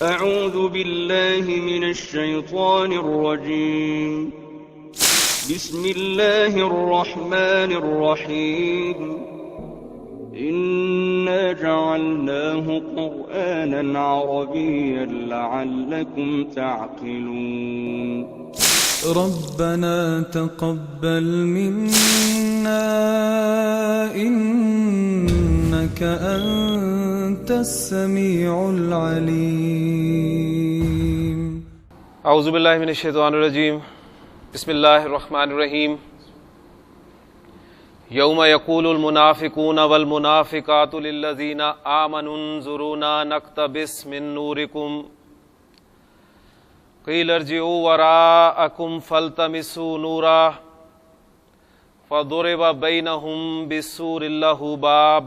أعوذ بالله من الشيطان الرجيم بسم الله الرحمن الرحيم إنا جعلناه قرآنا عربيا لعلكم تعقلون ربنا تقبل منا إنك أنت السميع العليم اعوذ باللہ من الشیطان الرجیم بسم اللہ الرحمن الرحیم یوم یقول المنافقون والمنافقات للذین آمنوا انظرونا نقتبس من نورکم قیل ارجعوا وراءکم فالتمسوا نورا فضرب بینہم بسور لہ باب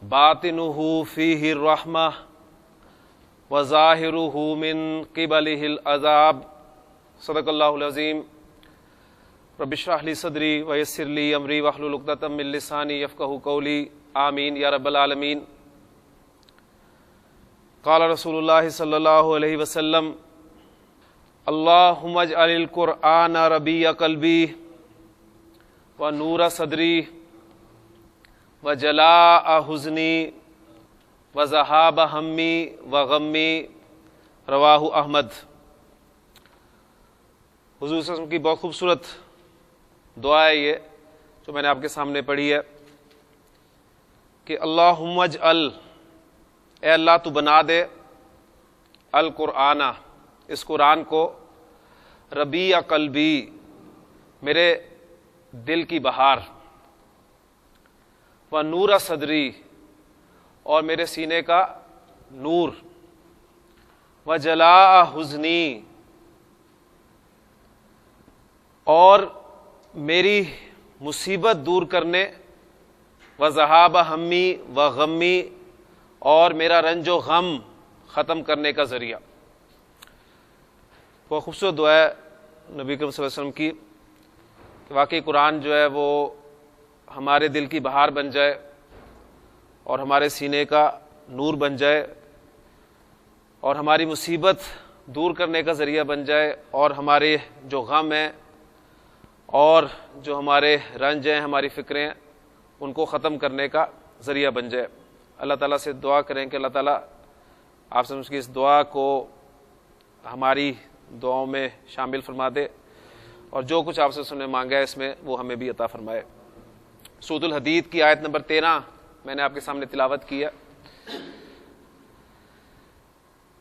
باطنہ فیہ الرحمہ وظاہرہ من قبلہ العذاب صدق اللہ العظیم رب اشرح لی صدری ویسر لی امری واحلل عقدۃ من لسانی یفقہوا قولی آمین یا رب العالمین۔ قال رسول اللہ صلی اللہ علیہ وسلم اللہم اجعل القرآن ربیع قلبی ونور صدری وجلاء حزنی وذہاب ہمی وغمی، رواہ احمد۔ حضور صلی اللہ علیہ وسلم کی بہت خوبصورت دعا ہے یہ جو میں نے آپ کے سامنے پڑھی ہے کہ اللہم اجعل، اے اللہ تو بنا دے القرآن، اس قرآن کو ربیع قلبی، میرے دل کی بہار، و نور صدری، اور میرے سینے کا نور، و جلاء حزنی، اور میری مصیبت دور کرنے، و ذہاب ہمی و غمی، اور میرا رنج و غم ختم کرنے کا ذریعہ۔ بہت خوبصورت دعا ہے نبی کریم صلی اللہ علیہ وسلم کی کہ واقعی قرآن جو ہے وہ ہمارے دل کی بہار بن جائے اور ہمارے سینے کا نور بن جائے اور ہماری مصیبت دور کرنے کا ذریعہ بن جائے اور ہمارے جو غم ہیں اور جو ہمارے رنج ہیں، ہماری فکریں ہیں، ان کو ختم کرنے کا ذریعہ بن جائے۔ اللہ تعالیٰ سے دعا کریں کہ اللہ تعالیٰ آپ سے اس کی اس دعا کو ہماری دعاؤں میں شامل فرما دے اور جو کچھ آپ سے اس نے مانگا ہے اس میں وہ ہمیں بھی عطا فرمائے۔ سورۃ الحدید کی آیت نمبر 13 میں نے آپ کے سامنے تلاوت کی ہے۔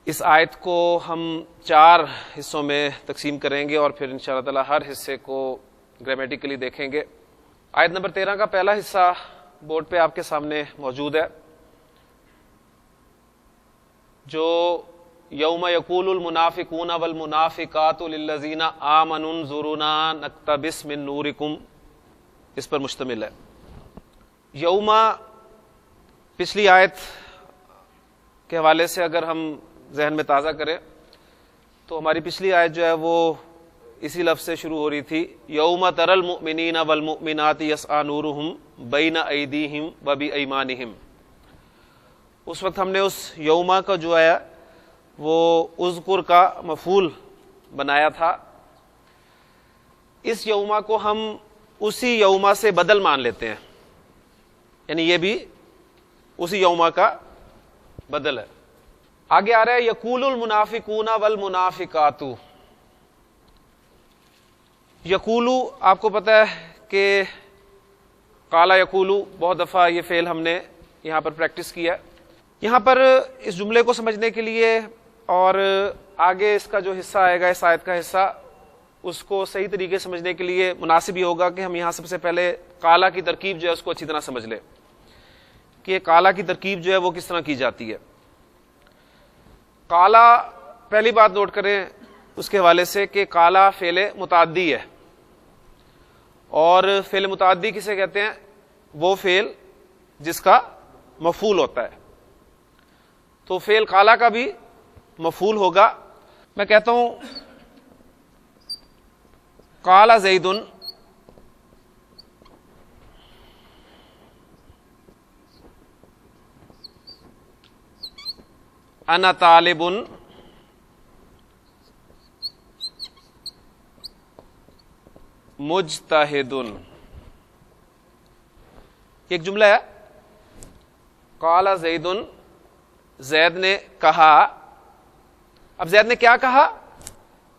اس آیت کو ہم 4 حصوں میں تقسیم کریں گے اور پھر انشاءاللہ تعالی ہر حصے کو گرامیٹیکلی دیکھیں گے۔ آیت نمبر 13 کا پہلا حصہ بورڈ پہ آپ کے سامنے موجود ہے، جو یوم یقول المنافقون والمنافقات للذین آمنوا انظرونا نقتبس من نورکم، اس پر مشتمل ہے۔ یوم پچھلی آیت کے حوالے سے اگر ہم ذہن میں تازہ کریں تو ہماری پچھلی آیت جو ہے وہ اسی لفظ سے شروع ہو رہی تھی، یوم تری المؤمنین والمؤمنات یسعی نورہم بین ایدیہم وبایمانہم۔ اس وقت ہم نے اس یوما کا جو ہے وہ اذکر کا مفعول بنایا تھا۔ اس یوما کو ہم اسی یوما سے بدل مان لیتے ہیں، یعنی یہ بھی اسی یوما کا بدل ہے۔ آگے آ رہا ہے یقول المنافقون والمنافقات۔ یقولو آپ کو پتہ ہے کہ قال یقولو بہت دفعہ یہ فعل ہم نے یہاں پر پریکٹس کیا ہے۔ یہاں پر اس جملے کو سمجھنے کے لیے اور آگے اس کا جو حصہ آئے گا، اس آیت کا حصہ، اس کو صحیح طریقے سے سمجھنے کے لیے مناسب یہ ہوگا کہ ہم یہاں سب سے پہلے قالا کی ترکیب جو ہے اس کو اچھی طرح سمجھ لیں کہ قالا کی ترکیب جو ہے وہ کس طرح کی جاتی ہے۔ قالا، پہلی بات نوٹ کریں اس کے حوالے سے کہ قالا فعل متعدی ہے، اور فعل متعدی کسے کہتے ہیں؟ وہ فعل جس کا مفعول ہوتا ہے۔ تو فعل قالا کا بھی مفعول ہوگا۔ میں کہتا ہوں قال زید، انا طالب مجتہد. ایک جملہ ہے قال زید، زید نے کہا. اب زید نے کیا کہا؟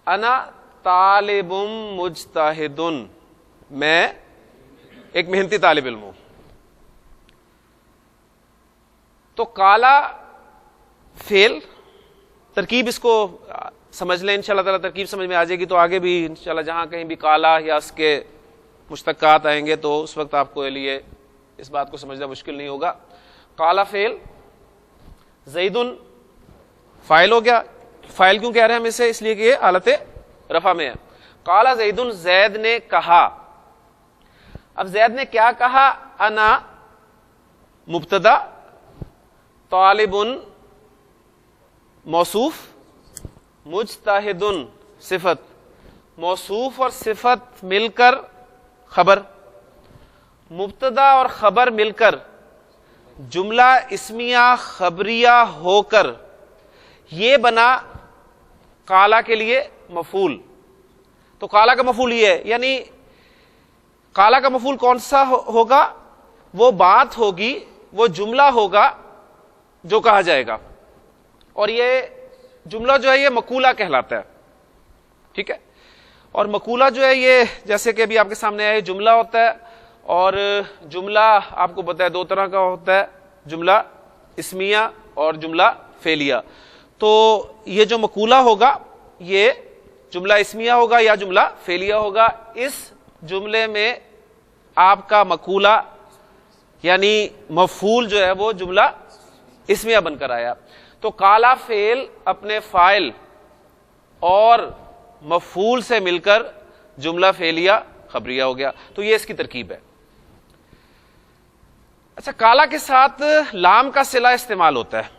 انا طالب مجتہد، میں ایک محنتی طالب علم ہوں. تو کالا فعل ترکیب، اس کو سمجھ لیں انشاءاللہ تعالی، ترکیب سمجھ میں آ جائے گی تو آگے بھی انشاءاللہ جہاں کہیں بھی کالا یا اس کے مشتقات آئیں گے تو اس وقت آپ کو لیے اس بات کو سمجھنا مشکل نہیں ہوگا. کالا فعل، زید فاعل ہو گیا. فاعل کیوں کہہ رہے ہیں ہم اسے؟ اس لیے کہ یہ حالت رفع میں ہے. کالا زید، زید نے کہا. اب زید نے کیا کہا؟ انا مبتدا، طالب موصوف، مجتہد صفت. موصوف اور صفت مل کر خبر، مبتدا اور خبر مل کر جملہ اسمیہ خبریہ ہو کر یہ بنا کالا کے لیے مفعول. تو کالا کا مفعول یہ ہے، یعنی کالا کا مفعول کون سا ہوگا؟ وہ بات ہوگی، وہ جملہ ہوگا جو کہا جائے گا. اور یہ جملہ جو ہے یہ مقولہ کہلاتا ہے. ٹھیک ہے. اور مقولہ جو ہے یہ جیسے کہ ابھی آپ کے سامنے ہے جملہ ہوتا ہے، اور جملہ آپ کو پتہ ہے دو طرح کا ہوتا ہے، جملہ اسمیہ اور جملہ فعلیہ. تو یہ جو مقولہ ہوگا یہ جملہ اسمیہ ہوگا یا جملہ فعلیہ ہوگا. اس جملے میں آپ کا مقولہ یعنی مفعول جو ہے وہ جملہ اسمیہ بن کر آیا. تو کالا فعل اپنے فاعل اور مفعول سے مل کر جملہ فعلیہ خبریہ ہو گیا. تو یہ اس کی ترکیب ہے. اچھا، کالا کے ساتھ لام کا صلہ استعمال ہوتا ہے.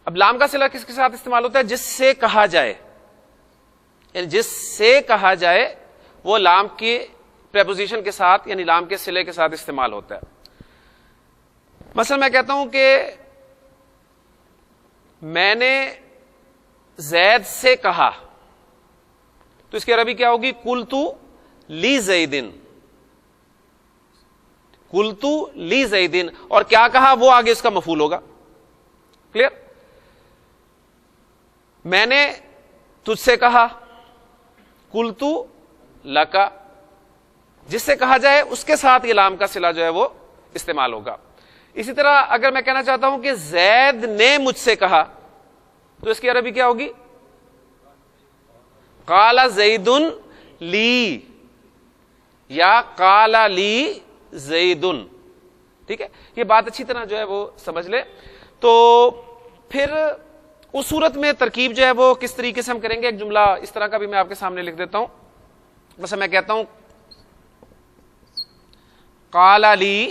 اب لام کا صلہ کس کے ساتھ استعمال ہوتا ہے؟ جس سے کہا جائے، یعنی جس سے کہا جائے وہ لام کی پریپوزیشن کے ساتھ یعنی لام کے صلے کے ساتھ استعمال ہوتا ہے. مثلا میں کہتا ہوں کہ میں نے زید سے کہا، تو اس کی عربی کیا ہوگی؟ قلتو لی زیدن. قلتو لی زیدن، اور کیا کہا وہ آگے اس کا مفعول ہوگا. کلیئر؟ میں نے تجھ سے کہا، قلتو لکا. جس سے کہا جائے اس کے ساتھ یہ لام کا صلہ جو ہے وہ استعمال ہوگا. اسی طرح اگر میں کہنا چاہتا ہوں کہ زید نے مجھ سے کہا، تو اس کی عربی کیا ہوگی؟ قال زید لی یا قال لی زید. ٹھیک ہے، یہ بات اچھی طرح جو ہے وہ سمجھ لے. تو پھر اس صورت میں ترکیب جو ہے وہ کس طریقے سے ہم کریں گے؟ ایک جملہ اس طرح کا بھی میں آپ کے سامنے لکھ دیتا ہوں. بس میں کہتا ہوں قال لی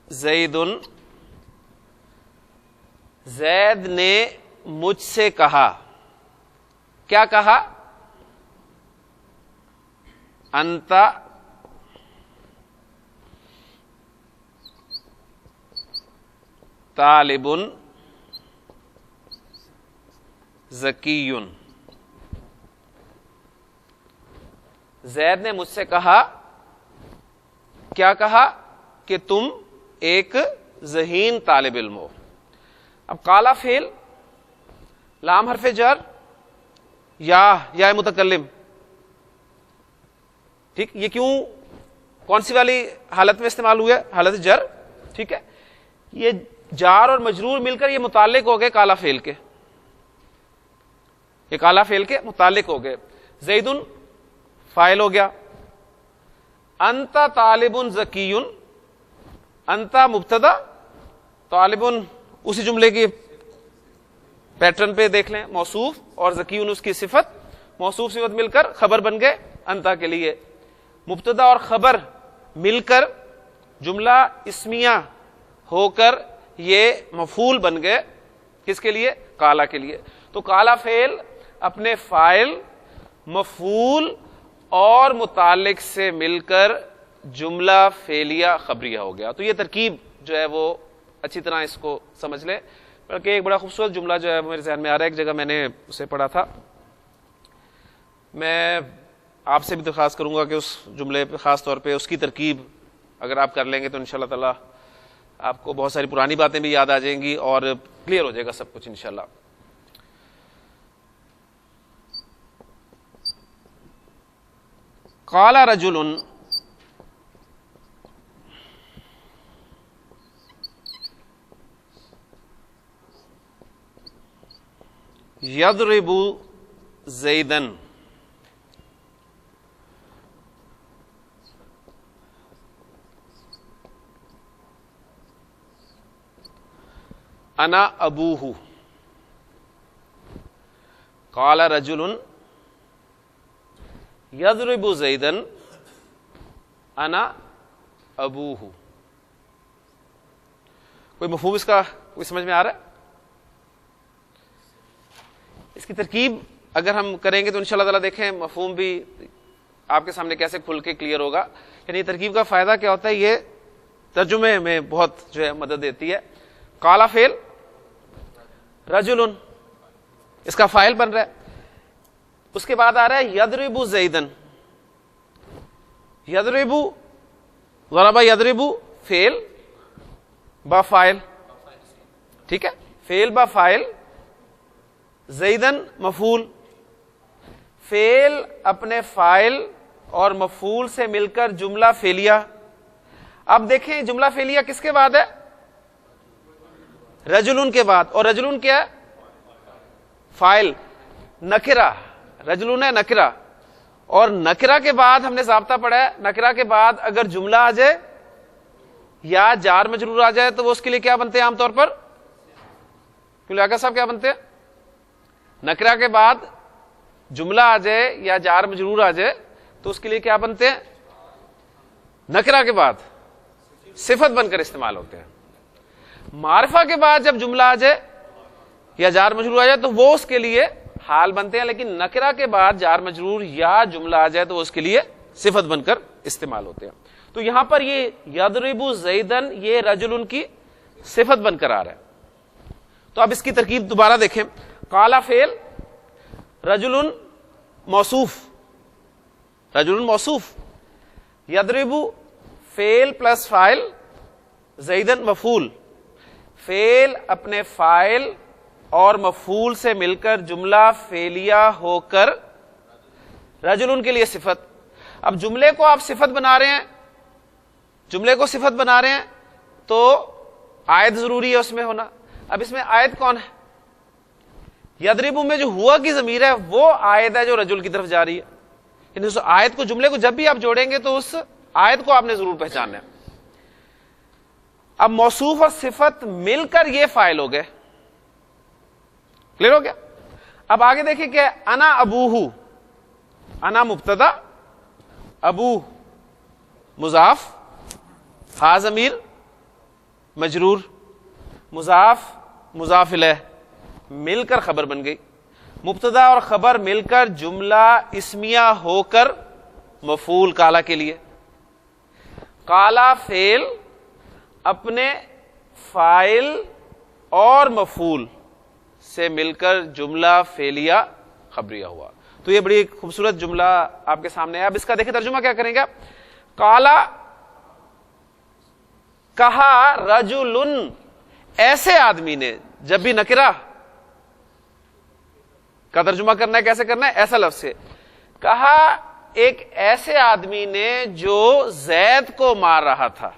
زید، زید نے مجھ سے کہا. کیا کہا؟ انت طالب ذکی. زید نے مجھ سے کہا، کیا کہا؟ کہ تم ایک ذہین طالب علم ہو. اب کالا فعل لام حرف جر یا متکلم. ٹھیک، یہ کیوں کون سی والی حالت میں استعمال ہوئے؟ حالت جر. ٹھیک ہے، یہ جار اور مجرور مل کر یہ متعلق ہو گئے کالا فعل کے، یہ کالا فعل کے متعلق ہو گئے. زید فاعل ہو گیا. انت طالب ذکی، انت مبتدا، طالب اسی جملے کی پیٹرن پہ دیکھ لیں، موصوف اور ذکیون اس کی صفت، موصوف صفت مل کر خبر بن گئے انتا کے لیے. مبتدا اور خبر مل کر جملہ اسمیہ ہو کر یہ مفعول بن گئے. کس کے لیے؟ کالا کے لیے. تو کالا فعل اپنے فاعل، مفعول اور متعلق سے مل کر جملہ فعلیہ خبریہ ہو گیا. تو یہ ترکیب جو ہے وہ اچھی طرح اس کو سمجھ لیں. بلکہ ایک بڑا خوبصورت جملہ جو ہے میرے ذہن میں آ رہا ہے, ایک جگہ میں نے اسے پڑھا تھا. میں آپ سے بھی درخواست کروں گا کہ اس جملے پہ خاص طور پہ اس کی ترکیب اگر آپ کر لیں گے تو انشاءاللہ تعالی آپ کو بہت ساری پرانی باتیں بھی یاد آ جائیں گی اور کلیئر ہو جائے گا سب کچھ انشاءاللہ. قال رجل یضرب زیدن انا ابوہ. قال رجل یضرب زیدن انا ابوہ. کوئی مفہوم اس کا کوئی سمجھ میں آ رہا ہے؟ اس کی ترکیب اگر ہم کریں گے تو انشاءاللہ تعالیٰ دیکھیں مفہوم بھی آپ کے سامنے کیسے کھل کے کلیئر ہوگا. یعنی ترکیب کا فائدہ کیا ہوتا ہے, یہ ترجمے میں بہت جو ہے مدد دیتی ہے. قال فعل, رجل اس کا فاعل بن رہا ہے, اس کے بعد آ رہا ہے یضرب زیدن. یضرب, ضرب یضرب فعل با فاعل, ٹھیک ہے, فعل با فاعل, زیدن مفعول. فعل اپنے فاعل اور مفعول سے مل کر جملہ فعلیہ. اب دیکھیں جملہ فعلیہ کس کے بعد ہے؟ رجلن کے بعد. اور رجلن کیا ہے؟ فاعل. نکرہ, رجلن ہے نکرہ, اور نکرہ کے بعد ہم نے ضابطہ پڑھا ہے, نکرہ کے بعد اگر جملہ آ جائے یا جار مجرور آ جائے تو وہ اس کے لیے کیا بنتے ہیں عام طور پر؟ کیوں صاحب کیا بنتے ہیں؟ نکرہ کے بعد جملہ آ جائے یا جار مجرور آ جائے تو اس کے لیے کیا بنتے ہیں؟ نکرہ کے بعد صفت بن کر استعمال ہوتے ہیں. معرفہ کے بعد جب جملہ آ جائے یا جار مجرور آ جائے تو وہ اس کے لیے حال بنتے ہیں, لیکن نکرہ کے بعد جار مجرور یا جملہ آ جائے تو وہ اس کے لیے صفت بن کر استعمال ہوتے ہیں. تو یہاں پر یہ یضرب زیدن یہ رجل کی صفت بن کر آ رہا ہے. تو اب اس کی ترکیب دوبارہ دیکھیں. قال فعل, رجل موصوف, رجل موصوف, یضرب فعل پلس فاعل, زیدن مفعول. فعل اپنے فاعل اور مفعول سے مل کر جملہ فعلیہ ہو کر رجل کے لیے صفت. اب جملے کو آپ صفت بنا رہے ہیں, جملے کو صفت بنا رہے ہیں تو عائد ضروری ہے اس میں ہونا. اب اس میں عائد کون ہے؟ یضرب میں جو ہوا کی ضمیر ہے وہ عائد ہے جو رجل کی طرف جا رہی ہے. یعنی اس عائد کو, جملے کو جب بھی آپ جوڑیں گے تو اس عائد کو آپ نے ضرور پہچاننا ہے. اب موصوف اور صفت مل کر یہ فاعل ہو گئے. کلیئر ہو گیا؟ اب آگے دیکھیں کہ انا ابوہ, انا مبتدا, ابو مضاف, ہا ضمیر مجرور, مضاف مضاف الیہ مل کر خبر بن گئی. مبتدا اور خبر مل کر جملہ اسمیہ ہو کر مفعول کالا کے لیے. کالا فعل اپنے فاعل اور مفعول سے مل کر جملہ فعلیہ خبریہ ہوا. تو یہ بڑی خوبصورت جملہ آپ کے سامنے ہے. اب اس کا دیکھیں ترجمہ کیا کریں گے. کالا کہا رجل, ایسے آدمی نے, جب بھی نکرہ کا ترجمہ کرنا ہے کیسے کرنا ہے؟ ایسا لفظ سے. کہا ایک ایسے آدمی نے جو زید کو مار رہا تھا.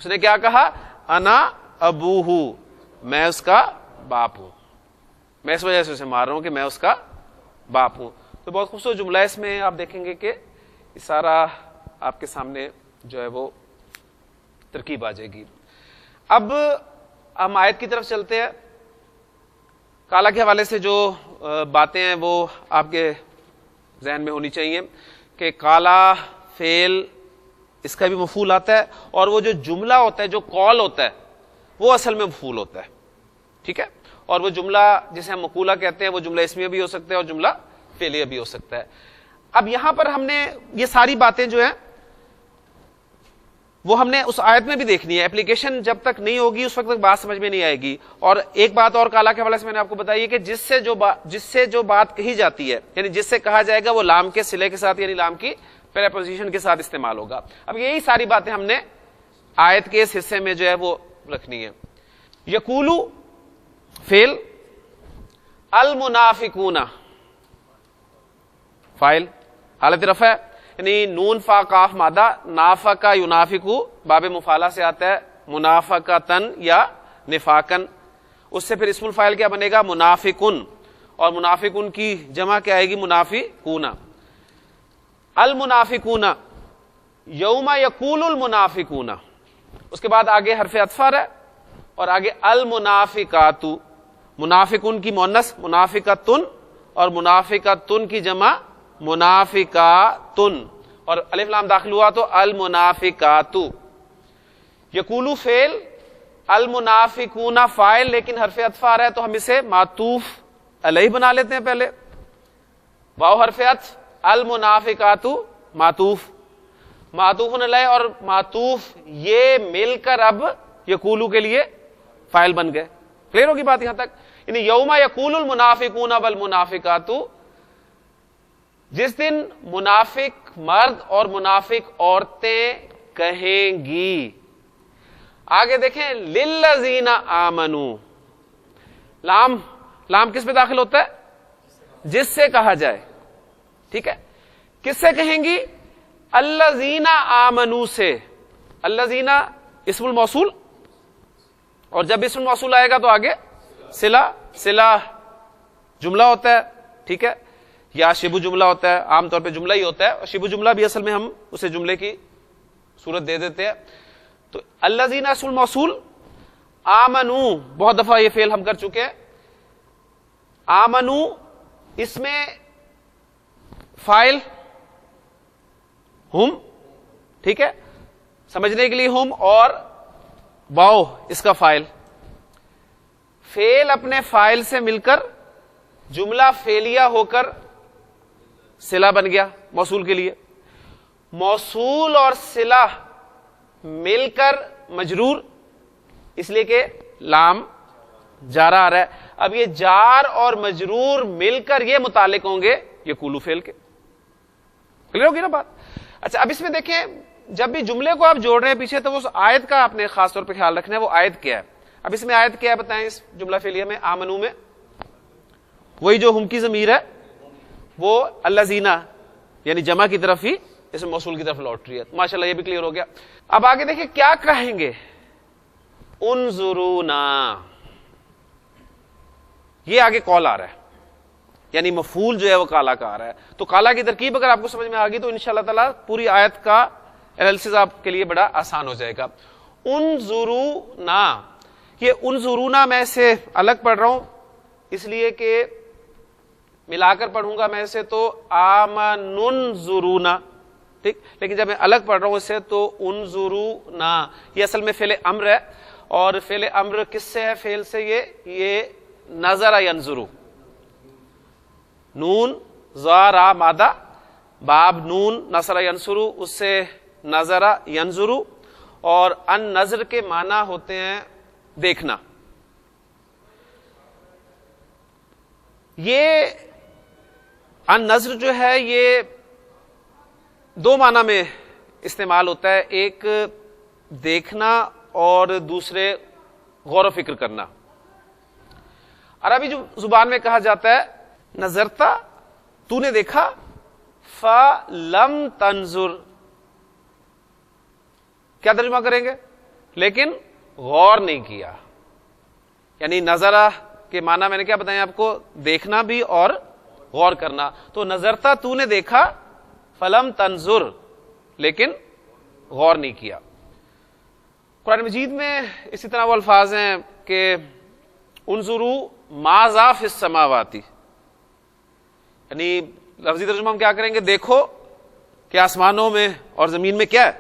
اس نے کیا کہا؟ انا ابوہ, میں اس کا باپ ہوں, میں اس وجہ سے اسے مار رہا ہوں کہ میں اس کا باپ ہوں. تو بہت خوبصورت جملہ ہے. اس میں آپ دیکھیں گے کہ یہ سارا آپ کے سامنے جو ہے وہ ترکیب آ جائے گی. اب ہم آیت کی طرف چلتے ہیں. کالا کے حوالے سے جو باتیں ہیں وہ آپ کے ذہن میں ہونی چاہیے کہ کالا فعل اس کا بھی مفعول آتا ہے, اور وہ جو جملہ ہوتا ہے, جو قول ہوتا ہے, وہ اصل میں مفعول ہوتا ہے. ٹھیک ہے, اور وہ جملہ جسے ہم مقولہ کہتے ہیں وہ جملہ اسمیہ بھی ہو سکتا ہے اور جملہ فعلیہ بھی ہو سکتا ہے. اب یہاں پر ہم نے یہ ساری باتیں جو ہیں وہ ہم نے اس آیت میں بھی دیکھنی ہے. اپلیکیشن جب تک نہیں ہوگی اس وقت تک بات سمجھ میں نہیں آئے گی. اور ایک بات اور کالا کے حوالے سے میں نے آپ کو بتائی ہے کہ جس سے جو بات کہی جاتی ہے یعنی جس سے کہا جائے گا وہ لام کے صلے کے ساتھ یعنی لام کی پریپوزیشن کے ساتھ استعمال ہوگا. اب یہی ساری باتیں ہم نے آیت کے اس حصے میں جو ہے وہ رکھنی ہے. یقولو فعل، المنافقون فاعل حالت رفع یعنی نون فا قاف مادہ، نافقا ینافقو باب مفعلہ سے آتا ہے منافقتن یا نفاقن. اس سے پھر اسم الفاعل کیا بنے گا؟ منافقن، اور منافقن کی جمع کیا آئے گی؟ منافقون. المنافقون یوم یقول المنافقون، اس کے بعد آگے حرف عطف ہے اور آگے المنافقات، منافقن کی مؤنث منافقتن اور منافقتن کی جمع منافقاتن اور الف لام داخل ہوا تو المنافقات. یقولو فعل، المنافقون فاعل، لیکن حرف عطف آ رہا ہے تو ہم اسے معطوف علیہ بنا لیتے ہیں. پہلے واو حرف عطف، المنافقات معطوف، معطوف علیہ اور معطوف یہ مل کر اب یقولو کے لیے فاعل بن گئے. کلیئر ہوگی بات یہاں تک؟ یعنی یوم یقول المنافقون والمنافقات، جس دن منافق مرد اور منافق عورتیں کہیں گی. آگے دیکھیں للذین آمنو، لام کس پہ داخل ہوتا ہے؟ جس سے کہا جائے. ٹھیک ہے، کس سے کہیں گی؟ الذین آمنو سے. الذین اسم الموصول، اور جب اسم الموصول آئے گا تو آگے صلہ جملہ ہوتا ہے. ٹھیک ہے، یا شبہ جملہ ہوتا ہے، عام طور پہ جملہ ہی ہوتا ہے، اور شبہ جملہ بھی اصل میں ہم اسے جملے کی صورت دے دیتے ہیں. تو الذین اسم الموصول، آمنو بہت دفعہ یہ فعل ہم کر چکے ہیں. آمنو اس میں فاعل ہم، ٹھیک ہے، سمجھنے کے لیے ہم، اور واو اس کا فاعل. فعل اپنے فاعل سے مل کر جملہ فعلیہ ہو کر صلہ بن گیا موصول کے لیے. موصول اور صلہ مل کر مجرور، اس لیے کہ لام جارا آ رہا ہے. اب یہ جار اور مجرور مل کر یہ متعلق ہوں گے یقولو فعل کے. کلیئر ہوگی نا بات؟ اچھا، اب اس میں دیکھیں جب بھی جملے کو آپ جوڑ رہے ہیں پیچھے تو وہ آیت کا آپ نے خاص طور پہ خیال رکھنا ہے. وہ آیت کیا ہے؟ اب اس میں آیت کیا ہے بتائیں؟ اس جملہ فعلیہ میں آمنو میں وہی جو ہم کی ضمیر ہے وہ الذین یعنی جمع کی طرف ہی اس موصول کی طرف لوٹ رہی ہے. ماشاءاللہ یہ بھی کلیئر ہو گیا. اب آگے دیکھیں کیا کہیں گے؟ انظرونا، یہ آگے کال آ رہا ہے یعنی مفعول جو ہے وہ کالا کا آ رہا ہے. تو کالا کی ترکیب اگر آپ کو سمجھ میں آ گئی تو انشاءاللہ تعالی پوری آیت کا انالیسس آپ کے لیے بڑا آسان ہو جائے گا. انظرونا، یہ انظرونا میں سے الگ پڑھ رہا ہوں اس لیے کہ ملا کر پڑھوں گا میں اسے تو آمننظرونا، ٹھیک، لیکن جب میں الگ پڑھ رہا ہوں اسے تو انظرونا. یہ اصل میں فعل امر ہے، اور فعل امر کس سے ہے؟ فعل سے یہ نظر ینظرو، نون زارا مادہ، باب نون نصر ینصرو، اس سے نظر ینظرو، اور ان نظر کے معنی ہوتے ہیں دیکھنا. یہ ان نظر جو ہے یہ دو معنی میں استعمال ہوتا ہے، ایک دیکھنا اور دوسرے غور و فکر کرنا. عربی جو زبان میں کہا جاتا ہے نظرتا، تو نے دیکھا، فلم تنظر، کیا ترجمہ کریں گے؟ لیکن غور نہیں کیا. یعنی نظرہ کے معنی میں نے کیا بتایا آپ کو؟ دیکھنا بھی اور غور کرنا. تو نظرتا تو نے دیکھا، فلم تنظر لیکن غور نہیں کیا. قرآن مجید میں اسی طرح وہ الفاظ ہیں کہ انظرو ماذا فی السماوات، یعنی لفظی ترجمہ ہم کیا کریں گے؟ دیکھو کہ آسمانوں میں اور زمین میں کیا ہے،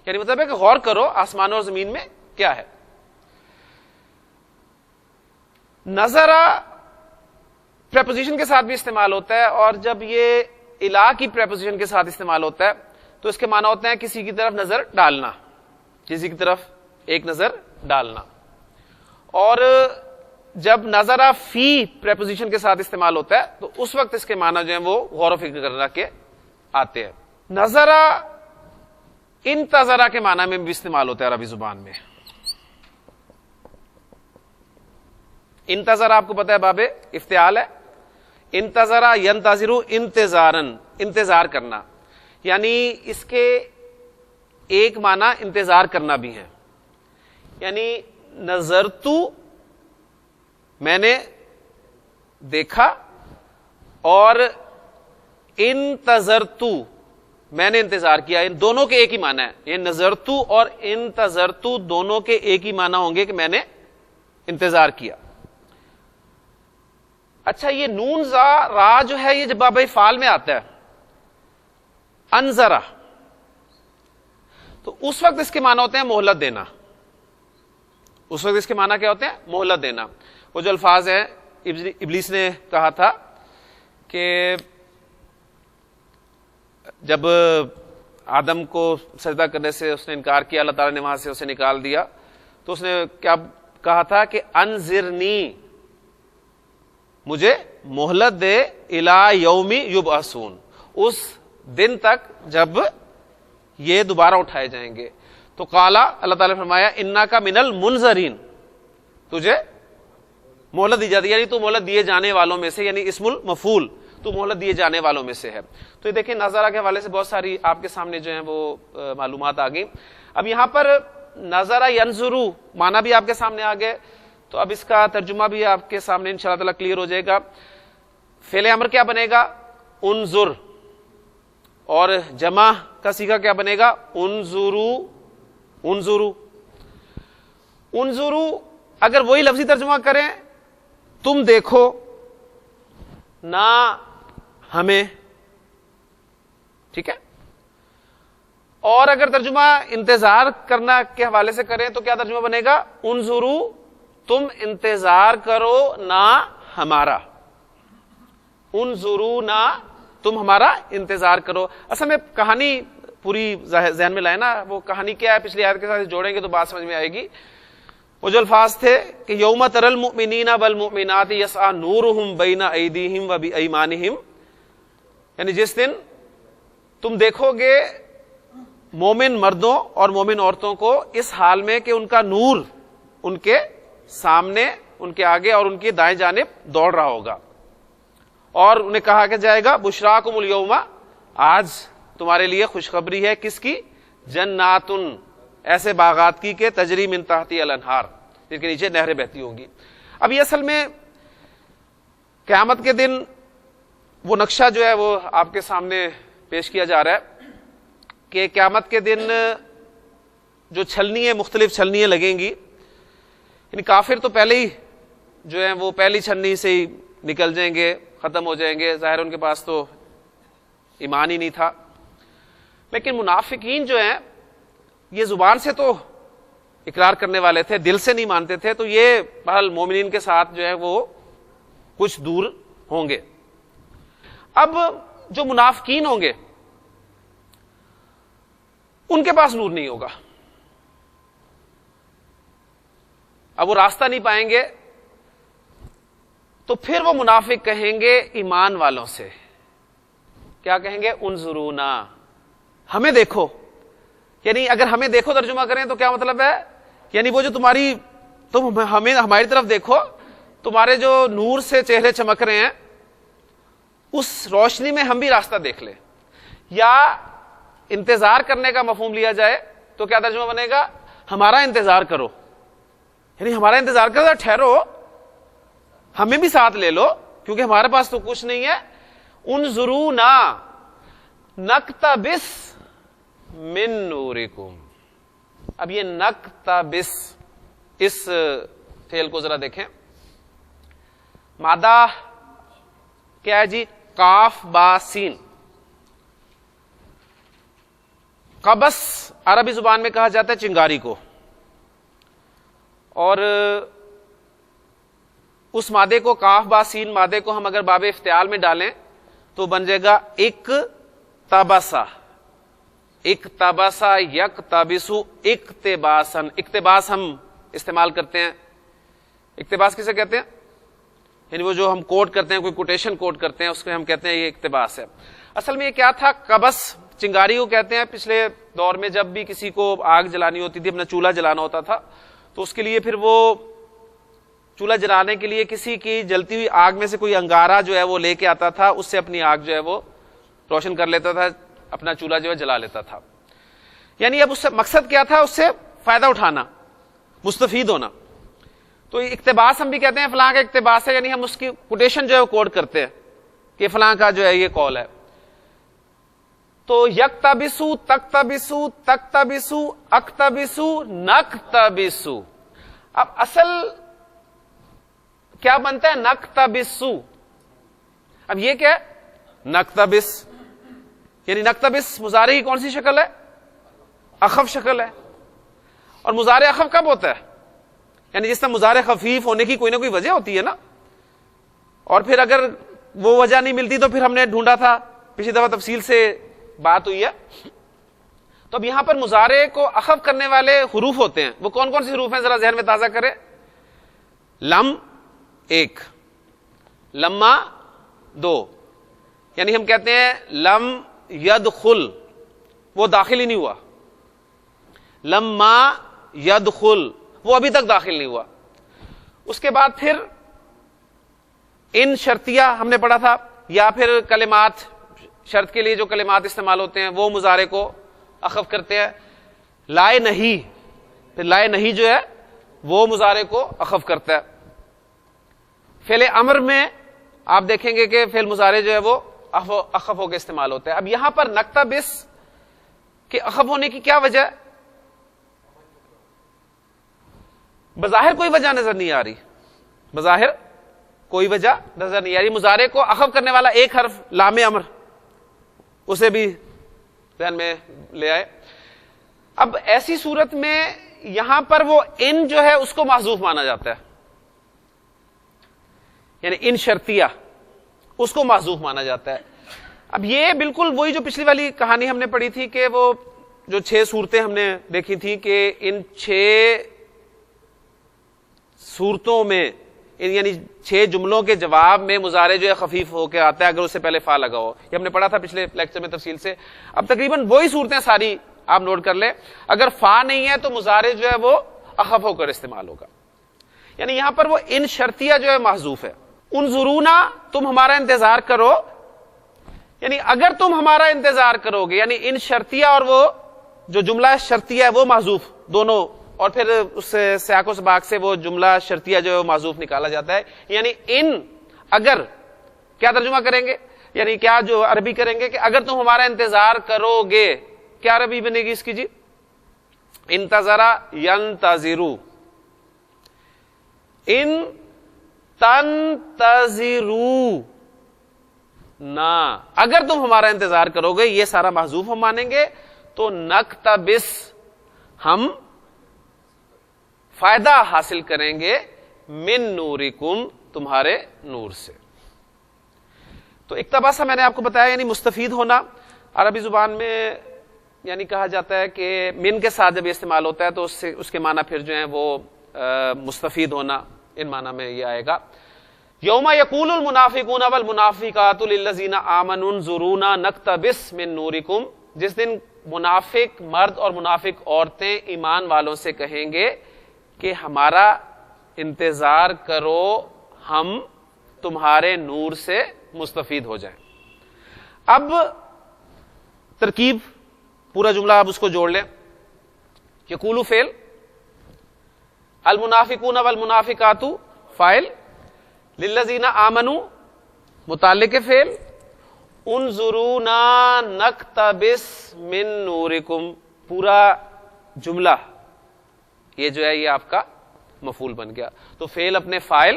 یعنی مطلب ہے کہ غور کرو آسمانوں اور زمین میں کیا ہے. نظرہ پریپوزیشن کے ساتھ بھی استعمال ہوتا ہے، اور جب یہ الہ کی پریپوزیشن کے ساتھ استعمال ہوتا ہے تو اس کے معنی ہوتے ہیں کسی کی طرف نظر ڈالنا. کسی کی طرف ایک نظر ڈالنا. اور جب نظرہ فی پریپوزیشن کے ساتھ استعمال ہوتا ہے تو اس وقت اس کے معنی جو ہیں وہ غور و فکر کرنا کے آتے ہیں. نظرہ انتظرہ کے معنی میں بھی استعمال ہوتا ہے عربی زبان میں. انتظر آپ کو پتا ہے باب افتعال ہے. انتظرہ ینتظر انتظارن، انتظار کرنا، یعنی اس کے ایک معنی انتظار کرنا بھی ہے. یعنی نظرتو میں نے دیکھا، اور انتظرتو میں نے انتظار کیا. ان دونوں کے ایک ہی معنی ہے. یہ نظرتو اور انتظرتو دونوں کے ایک ہی معنی ہوں گے کہ میں نے انتظار کیا. اچھا، یہ نون زا را جو ہے یہ جب باب فعال میں آتا ہے انذرا، تو اس وقت اس کے معنی ہوتے ہیں مہلت دینا. اس وقت اس کے معنی کیا ہوتے ہیں؟ مہلت دینا. وہ جو الفاظ ہیں ابلیس نے کہا تھا کہ جب آدم کو سجدہ کرنے سے اس نے انکار کیا، اللہ تعالیٰ نے وہاں سے اسے نکال دیا، تو اس نے کیا کہا تھا کہ انذرنی، مجھے مہلت دے، الی یوم یبعثون، اس دن تک جب یہ دوبارہ اٹھائے جائیں گے. تو قالا، اللہ تعالیٰ نے فرمایا انکا من المنذرین، تجھے مہلت دی جاتی ہے، یعنی تو مہلت دیے جانے والوں میں سے، یعنی اسم المفعول، تو مہلت دیے جانے والوں میں سے ہے. تو یہ دیکھیں نظرہ کے حوالے سے بہت ساری آپ کے سامنے جو ہیں وہ معلومات آ گئی. اب یہاں پر نظرہ ینظرو معنی بھی آپ کے سامنے آ گئے، تو اب اس کا ترجمہ بھی آپ کے سامنے انشاءاللہ تعالیٰ کلیئر ہو جائے گا. فعل امر کیا بنے گا؟ انظر. اور جمع کا صیغہ کیا بنے گا؟ انظرو. انظرو انظرو اگر وہی لفظی ترجمہ کریں تم دیکھو نہ ہمیں، ٹھیک ہے. اور اگر ترجمہ انتظار کرنا کے حوالے سے کریں تو کیا ترجمہ بنے گا؟ انظرو، تم انتظار کرو نہ ہمارا. انظرو نہ، تم ہمارا انتظار کرو. اصل میں کہانی پوری ذہن میں لائے نا، وہ کہانی کیا ہے پچھلی آیت کے ساتھ جوڑیں گے تو بات سمجھ میں آئے گی. وہ جو الفاظ تھے کہ یوم تری المؤمنین والمؤمنات یسعی نورہم بین ایدیہم وبایمانہم، یعنی جس دن تم دیکھو گے مومن مردوں اور مومن عورتوں کو اس حال میں کہ ان کا نور ان کے سامنے، ان کے آگے اور ان کی دائیں جانب دوڑ رہا ہوگا. اور انہیں کہا کہ جائے گا بشراکم الیوم، آج تمہارے لیے خوشخبری ہے. کس کی؟ جناتن، ایسے باغات کی کہ تجری من تحتی الانہار، جن کے نیچے نہریں بہتی ہوں گی. اب یہ اصل میں قیامت کے دن وہ نقشہ جو ہے وہ آپ کے سامنے پیش کیا جا رہا ہے کہ قیامت کے دن جو چھلنیاں، مختلف چھلنیاں لگیں گی. یعنی کافر تو پہلے ہی جو ہیں وہ پہلی چھلنی سے ہی نکل جائیں گے، ختم ہو جائیں گے. ظاہر ان کے پاس تو ایمان ہی نہیں تھا. لیکن منافقین جو ہیں یہ زبان سے تو اقرار کرنے والے تھے، دل سے نہیں مانتے تھے، تو یہ بہرحال مومنین کے ساتھ جو ہے وہ کچھ دور ہوں گے. اب جو منافقین ہوں گے ان کے پاس نور نہیں ہوگا. اب وہ راستہ نہیں پائیں گے، تو پھر وہ منافق کہیں گے ایمان والوں سے، کیا کہیں گے؟ انظرونا، ہمیں دیکھو. یعنی اگر ہمیں دیکھو ترجمہ کریں تو کیا مطلب ہے؟ یعنی وہ جو تم ہمیں ہماری طرف دیکھو، تمہارے جو نور سے چہرے چمک رہے ہیں اس روشنی میں ہم بھی راستہ دیکھ لیں. یا انتظار کرنے کا مفہوم لیا جائے تو کیا ترجمہ بنے گا؟ ہمارا انتظار کرو. یعنی ہمارا انتظار کرو، ٹھہرو، ہمیں بھی ساتھ لے لو کیونکہ ہمارے پاس تو کچھ نہیں ہے. انظرونا نقتبس من نورکم. اب یہ نقتبس، اس فعل کو ذرا دیکھیں. مادہ کیا ہے جی؟ کاف با سین. قبس عربی زبان میں کہا جاتا ہے چنگاری کو، اور اس مادے کو، کاف با سین مادے کو ہم اگر باب افتعال میں ڈالیں تو بن جائے گا ایک تبسا. اقتباسا یکتبسو اقتباسن، اقتباس ہم استعمال کرتے ہیں. اقتباس کسے کہتے ہیں؟ یعنی وہ جو ہم کوٹ کرتے ہیں، کوئی کوٹیشن کوٹ کرتے ہیں، اس کو ہم کہتے ہیں یہ اقتباس ہے. اصل میں یہ کیا تھا؟ قبس چنگاری کو کہتے ہیں. پچھلے دور میں جب بھی کسی کو آگ جلانی ہوتی تھی، اپنا چولہا جلانا ہوتا تھا، تو اس کے لیے پھر وہ چولہا جلانے کے لیے کسی کی جلتی ہوئی آگ میں سے کوئی انگارہ جو ہے وہ لے کے آتا تھا، اس سے اپنی آگ جو ہے وہ روشن کر لیتا تھا، اپنا چولہا جو ہے جلا لیتا تھا. یعنی اب اس سے مقصد کیا تھا؟ اس سے فائدہ اٹھانا، مستفید ہونا. تو اقتباس ہم بھی کہتے ہیں فلاں کا اقتباس ہے، یعنی ہم اس کی کوٹیشن جو ہے وہ کوٹ کرتے ہیں کہ فلاں کا جو ہے یہ قول ہے. تو یکتبسو تکتبسو تکتبسو اکتبسو نکتبسو. اب اصل کیا بنتا ہے؟ نکتبسو. اب یہ کیا ہے؟ نکتبس. یعنی نکتبس مضارع کی کون سی شکل ہے؟ اخف شکل ہے. اور مضارع اخف کب ہوتا ہے؟ یعنی جس طرح مضارع خفیف ہونے کی کوئی نہ کوئی وجہ ہوتی ہے نا، اور پھر اگر وہ وجہ نہیں ملتی تو پھر ہم نے ڈھونڈا تھا، پچھلی دفعہ تفصیل سے بات ہوئی ہے. تو اب یہاں پر مضارع کو اخف کرنے والے حروف ہوتے ہیں. وہ کون کون سے حروف ہیں ذرا ذہن میں تازہ کریں. لم ایک، لما دو. یعنی ہم کہتے ہیں لم یدخل، وہ داخل ہی نہیں ہوا. لما یدخل، وہ ابھی تک داخل نہیں ہوا. اس کے بعد پھر ان شرطیہ ہم نے پڑھا تھا، یا پھر کلمات، شرط کے لیے جو کلمات استعمال ہوتے ہیں وہ مضارع کو اخف کرتے ہیں. لائے نہیں، پھر لائے نہیں جو ہے وہ مضارع کو اخف کرتا ہے. فعل امر میں آپ دیکھیں گے کہ فعل مضارع جو ہے وہ اخف ہو کے استعمال ہوتا ہے. اب یہاں پر نکتبس کے اخف ہونے کی کیا وجہ ہے؟ بظاہر کوئی وجہ نظر نہیں آ رہی، بظاہر کوئی وجہ نظر نہیں آ رہی. مضارع کو اخف کرنے والا ایک حرف لام امر، اسے بھی ذہن میں لے آئے. اب ایسی صورت میں یہاں پر وہ ان جو ہے اس کو محذوف مانا جاتا ہے، یعنی ان شرطیہ اس کو محذوف مانا جاتا ہے. اب یہ بالکل وہی جو پچھلی والی کہانی ہم نے پڑھی تھی کہ وہ جو 6 صورتیں ہم نے دیکھی تھی کہ ان 6 صورتوں میں، یعنی 6 جملوں کے جواب میں مضارع جو ہے خفیف ہو کے آتا ہے اگر اس سے پہلے فا لگا ہو. یہ ہم نے پڑھا تھا پچھلے لیکچر میں تفصیل سے. اب تقریباً وہی صورتیں ساری آپ نوٹ کر لیں. اگر فا نہیں ہے تو مضارع جو ہے وہ اخف ہو کر استعمال ہوگا. یعنی یہاں پر وہ ان شرطیہ جو ہے محذوف ہے. انظرونا، تم ہمارا انتظار کرو، یعنی اگر تم ہمارا انتظار کرو گے، یعنی ان شرطیہ اور وہ جو جملہ شرطیہ ہے وہ محذوف دونوں، اور پھر اس سیاق و سباق سے وہ جملہ شرطیہ جو ہے وہ محذوف نکالا جاتا ہے. یعنی ان اگر کیا ترجمہ کریں گے، یعنی کیا جو عربی کریں گے کہ اگر تم ہمارا انتظار کرو گے، کیا عربی بنے گی اس کی؟ جی انتظرا ینتظرو، ان تنتظرو نا، اگر تم ہمارا انتظار کرو گے یہ سارا محذوف ہم مانیں گے. تو نکتبس، ہم فائدہ حاصل کریں گے، من نورکم، تمہارے نور سے. تو اقتباس میں نے آپ کو بتایا یعنی مستفید ہونا. عربی زبان میں یعنی کہا جاتا ہے کہ من کے ساتھ جب یہ استعمال ہوتا ہے تو اس کے معنی پھر جو ہیں وہ مستفید ہونا، ان معنی میں یہ آئے گا. یوم یقول المنافقون والمنافقات للذین آمنوا انظرونا نقتبس من نورکم، جس دن منافق مرد اور منافق عورتیں ایمان والوں سے کہیں گے کہ ہمارا انتظار کرو، ہم تمہارے نور سے مستفید ہو جائیں. اب ترکیب پورا جملہ آپ اس کو جوڑ لیں. یقولو فعل، المنافقون والمنافقات فاعل، للذین آمنوا متعلق فعل، انظرونا نقتبس من نورکم، پورا جملہ یہ جو ہے یہ آپ کا مفعول بن گیا. تو فعل اپنے فاعل،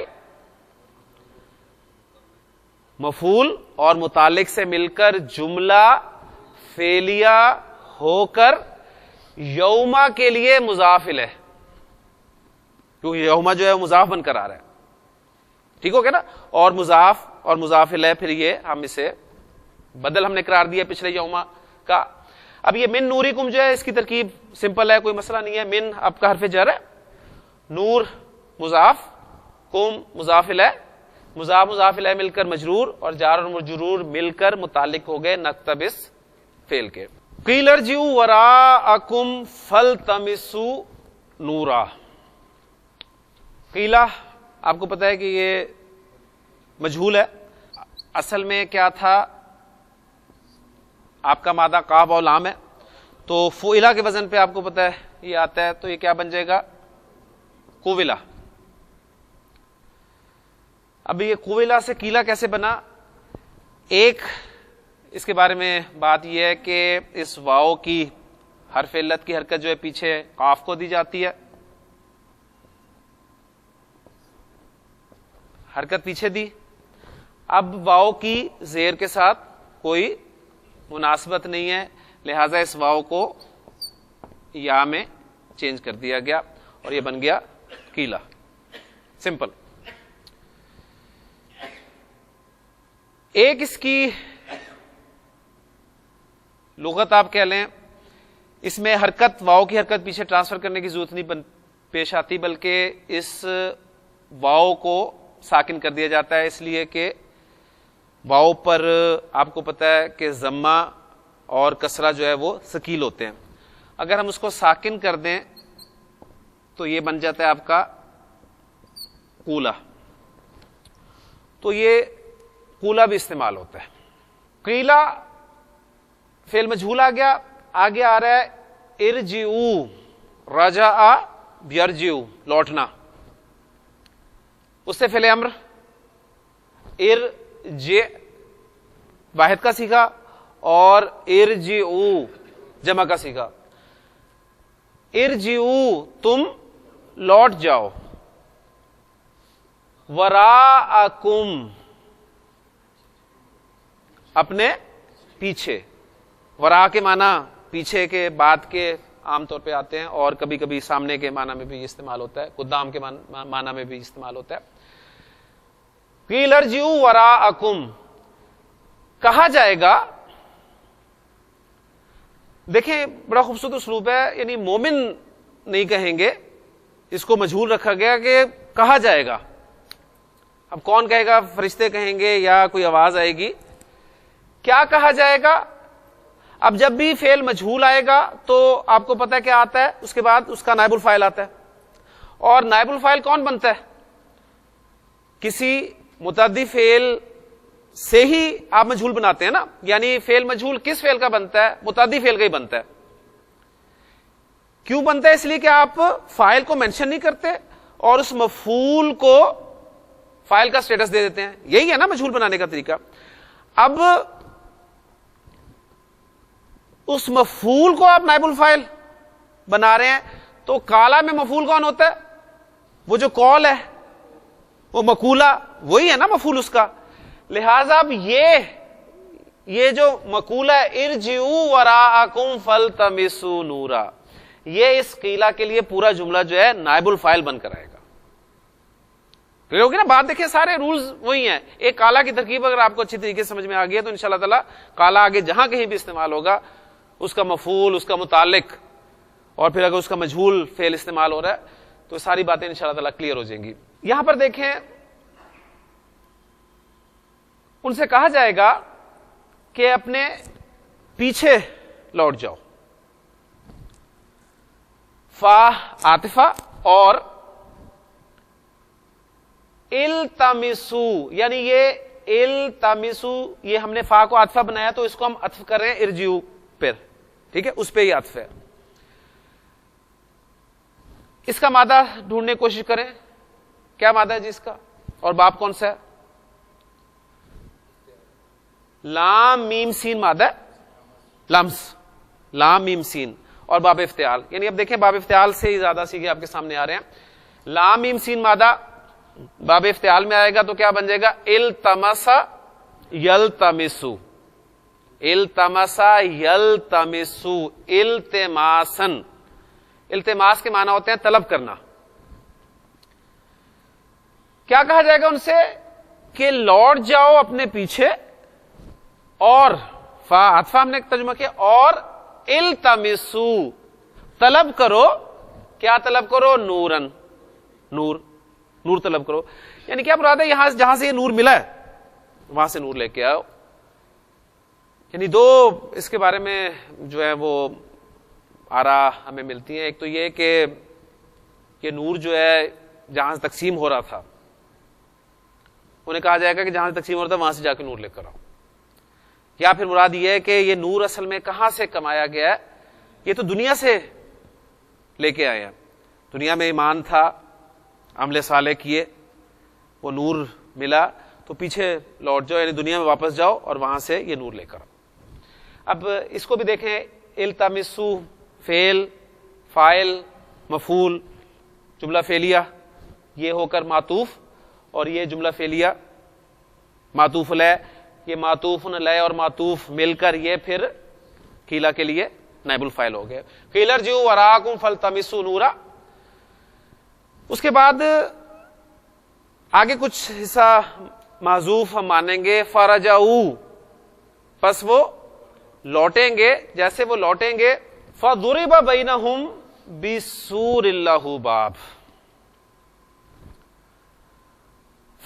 مفعول اور متعلق سے مل کر جملہ فعلیہ ہو کر یوما کے لیے مضاف ہے، کیونکہ یوما جو ہے مضاف بن کر آ رہا ہے. ٹھیک ہو گیا نا. اور مضاف اور مضاف ہے، پھر یہ ہم اسے بدل ہم نے قرار دیا پچھلے یوما کا. اب یہ من نوریکم جو ہے اس کی ترکیب سمپل ہے، کوئی مسئلہ نہیں ہے. من آپ کا حرف جر ہے، نور مضاف، کم مضاف الیہ، مضاف مضاف الیہ مل کر مجرور، اور جار اور مجرور مل کر متعلق ہو گئے نقتبس فعل کے. قیل ارجعوا وراءکم فالتمسوا نورا. قیلہ آپ کو پتا ہے کہ یہ مجہول ہے. اصل میں کیا تھا، آپ کا مادہ قاف اور لام ہے، تو فعلہ کے وزن پہ آپ کو پتا ہے یہ آتا ہے، تو یہ کیا بن جائے گا، قویلہ. اب یہ قویلہ سے قیلہ کیسے بنا؟ ایک اس کے بارے میں بات یہ ہے کہ اس واو کی حرف علت کی حرکت جو ہے پیچھے قاف کو دی جاتی ہے، حرکت پیچھے دی. اب واو کی زیر کے ساتھ کوئی مناسبت نہیں ہے، لہذا اس واو کو یا میں چینج کر دیا گیا اور یہ بن گیا قیلہ. سمپل. ایک اس کی لغت آپ کہہ لیں، اس میں حرکت، واو کی حرکت پیچھے ٹرانسفر کرنے کی ضرورت نہیں پیش آتی، بلکہ اس واو کو ساکن کر دیا جاتا ہے، اس لیے کہ واو پر آپ کو پتا ہے کہ ضمہ اور کسرہ جو ہے وہ ثقیل ہوتے ہیں. اگر ہم اس کو ساکن کر دیں تو یہ بن جاتا ہے آپ کا قولہ. تو یہ قولہ بھی استعمال ہوتا ہے. قیلہ فعل مجہول آ گیا، آگے آ رہا ہے ارجعوا، رجع یرجع لوٹنا، اس سے فعل امر ارجع واحد کا سیکھا اور ارجعوا جمع کا سیکھا. ارجعوا تم لوٹ جاؤ، وراءکم اپنے پیچھے. ورا کے معنی پیچھے کے، بعد کے عام طور پہ آتے ہیں، اور کبھی کبھی سامنے کے معنی میں بھی استعمال ہوتا ہے، قدام کے معنی میں بھی استعمال ہوتا ہے. قیل ارجعوا وراءکم کہا جائے گا. دیکھیں بڑا خوبصورت اسلوب ہے، یعنی مومن نہیں کہیں گے، اس کو مجہول رکھا گیا کہ کہا جائے گا. اب کون کہے گا؟ فرشتے کہیں گے یا کوئی آواز آئے گی؟ کیا کہا جائے گا؟ اب جب بھی فعل مجہول آئے گا تو آپ کو پتا ہے کیا آتا ہے، اس کے بعد اس کا نائب الفاعل آتا ہے. اور نائب الفاعل کون بنتا ہے؟ کسی متعدی فعل سے ہی آپ مجہول بناتے ہیں نا، یعنی فعل مجہول کس فعل کا بنتا ہے؟ متعدی فعل کا ہی بنتا ہے. کیوں بنتا ہے؟ اس لیے کہ آپ فاعل کو مینشن نہیں کرتے اور اس مفعول کو فاعل کا سٹیٹس دے دیتے ہیں. یہی ہے نا مجہول بنانے کا طریقہ. اب اس مفعول کو آپ نائب الفاعل بنا رہے ہیں، تو کالا میں مفعول کون ہوتا ہے؟ وہ جو قول ہے، وہ مقولہ، وہی ہے نا مفعول اس کا. لہذا اب یہ جو مقولہ ہے ارجعوا وراءکم فالتمسوا نورا، یہ اس قیلہ کے لیے پورا جملہ جو ہے نائب الفاعل بن کر آئے گا. ہوگی نا بات؟ دیکھیں سارے رولز وہی ہیں. ایک کالا کی ترکیب اگر آپ کو اچھی طریقے سے سمجھ میں آ گئی ہے تو انشاءاللہ تعالی کالا آگے جہاں کہیں بھی استعمال ہوگا، اس کا مفعول، اس کا متعلق، اور پھر اگر اس کا مجہول فعل استعمال ہو رہا ہے تو ساری باتیں انشاءاللہ تعالی کلیئر ہو جائیں گی. یہاں پر دیکھیں ان سے کہا جائے گا کہ اپنے پیچھے لوٹ جاؤ. فا عاطفہ اور التمسو، یعنی یہ التمسو، یہ ہم نے فا کو عاطفہ بنایا تو اس کو ہم عطف کر رہے ہیں ارجعوا پر، ٹھیک ہے، اس پہ یہ عطف ہے. اس کا مادہ ڈھونڈنے کی کوشش کریں. کیا مادہ ہے جی اس کا؟ اور باب کون سا ہے؟ لام میم سین مادہ ہے، لمس، لام میم سین، اور باب افتعال. یعنی اب دیکھیں باب افتعال سے ہی زیادہ سیکھے آپ کے سامنے آ رہے ہیں. لام میم سین مادہ باب افتعال میں آئے گا تو کیا بن جائے گا؟ التمس یلتمسو، التمس یلتمسو، التماسن. التماس کے معنی ہوتے ہیں طلب کرنا. کیا کہا جائے گا ان سے؟ کہ لوٹ جاؤ اپنے پیچھے، اور فا عطفہ ہم نے ترجمہ کیا، اور التمسو طلب کرو، کیا طلب کرو؟ نورن، نور طلب کرو. یعنی کیا مراد ہے؟ یہاں جہاں سے یہ نور ملا ہے وہاں سے نور لے کے آؤ. یعنی دو اس کے بارے میں جو ہے وہ آراء ہمیں ملتی ہیں. ایک تو یہ کہ یہ نور جو ہے جہاں سے تقسیم ہو رہا تھا انہیں کہا جائے گا کہ جہاں سے تقسیم ہو رہا تھا وہاں سے جا کے نور لے کر آؤ. یا پھر مراد یہ ہے کہ یہ نور اصل میں کہاں سے کمایا گیا ہے؟ یہ تو دنیا سے لے کے آئے ہیں. دنیا میں ایمان تھا، عمل صالح کیے، وہ نور ملا تو پیچھے لوٹ جاؤ، یعنی دنیا میں واپس جاؤ اور وہاں سے یہ نور لے کر آؤ. اب اس کو بھی دیکھیں، التمسو فعل، فاعل، مفعول، جملہ فعلیہ یہ ہو کر معطوف، اور یہ جملہ فعلیہ معطوف علیہ، یہ معطوف علیہ اور معطوف مل کر یہ پھر قیل کے لیے نائب الفاعل ہو گئے. قیل ارجعوا وراءکم فالتمسوا نورا. اس کے بعد آگے کچھ حصہ معذوف ہم مانیں گے. فرجعوا پس وہ لوٹیں گے، جیسے وہ لوٹیں گے. فضرب بینہم بسور لہ باب.